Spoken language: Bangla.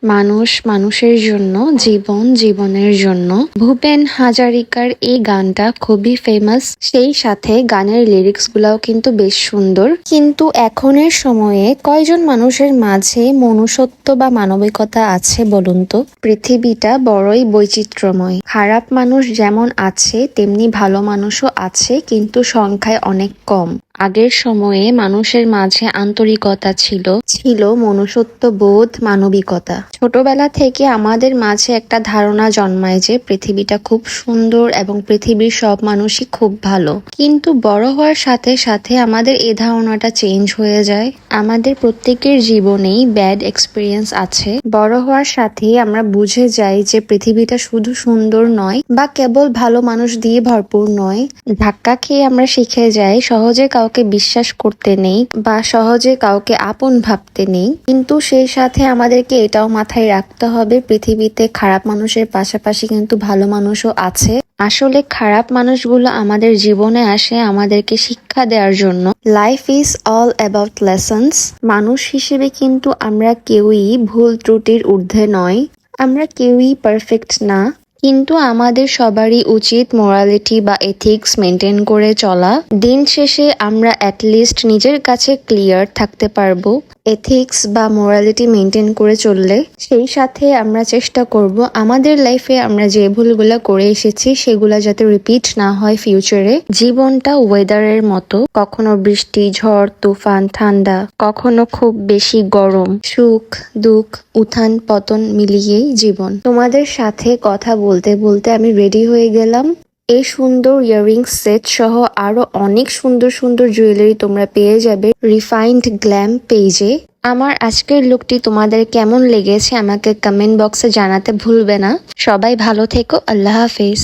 মানুষ মানুষের জন্য, জীবন জীবনের জন্য। ভূপেন হাজারিকার এই গানটা খুবই ফেমাস, সেই সাথে গানের লিরিক্স গুলাও কিন্তু বেশ সুন্দর। কিন্তু এখনের সময়ে কয়জন মানুষের মাঝে মনুষ্যত্ব বা মানবিকতা আছে বলুন তো? পৃথিবীটা বড়ই বৈচিত্র্যময়। খারাপ মানুষ যেমন আছে তেমনি ভালো মানুষও আছে, কিন্তু সংখ্যায় অনেক কম। আগের সময়ে মানুষের মাঝে আন্তরিকতা ছিল মনুষ্যত্ব বোধ, মানবিকতা। ছোটবেলা থেকে আমাদের মাঝে একটা ধারণা জন্মায় যে পৃথিবীটা খুব সুন্দর এবং পৃথিবীর সব মানুষই খুব ভালো। কিন্তু বড় হওয়ার সাথে সাথে আমাদের এই ধারণাটা চেঞ্জ হয়ে যায়। আমাদের প্রত্যেকের জীবনেই ব্যাড এক্সপিরিয়েন্স আছে। বড় হওয়ার সাথে আমরা বুঝে যাই যে পৃথিবীটা শুধু সুন্দর নয় বা কেবল ভালো মানুষ দিয়ে ভরপুর নয়। ধাক্কা খেয়ে আমরা শিখে যাই সহজে কাউকে বিশ্বাস করতে নেই বা সহজে কাউকে আপন ভাবতে নেই। কিন্তু সেই সাথে আমাদেরকে এটাও মাথায় রাখতে হবে, পৃথিবীতে খারাপ মানুষের পাশাপাশি কিন্তু ভালো মানুষও আছে। আসলে খারাপ মানুষগুলো আমাদের জীবনে আসে আমাদেরকে শিক্ষা দেওয়ার জন্য। Life is all about lessons. মানুষ হিসেবে কিন্তু আমরা কেউই ভুল ত্রুটির ঊর্ধ্বে নয়, আমরা কেউই পারফেক্ট না। কিন্তু আমাদের সবারই উচিত মোরালিটি বা এথিক্স মেনটেন করে চলা। দিন শেষে আমরা অ্যাটলিস্ট নিজের কাছে ক্লিয়ার থাকতে পারবো এথিক্স বা মোরালিটি মেনটেন করে চললে। সেই সাথে আমরা চেষ্টা করব আমাদের লাইফে আমরা যে ভুলগুলো করে এসেছি সেগুলো যাতে রিপিট না হয় ফিউচারে। জীবনটা ওয়েদারের মতো, কখনো বৃষ্টি, ঝড়, তুফান, ঠান্ডা, কখনো খুব বেশি গরম। সুখ দুঃখ, উত্থান পতন মিলিয়েই জীবন। তোমাদের সাথে কথা বলতে বলতে আমি রেডি হয়ে গেলাম। এই সুন্দর ইয়াররিংস সেট সহ আরো অনেক সুন্দর সুন্দর জুয়েলারি তোমরা পেয়ে যাবে রিফাইন্ড গ্ল্যাম পেজে। আমার আজকের লুকটি তোমাদের কেমন লেগেছে আমাকে কমেন্ট বক্সে জানাতে ভুলবে না। সবাই ভালো থেকো। আল্লাহ হাফেজ।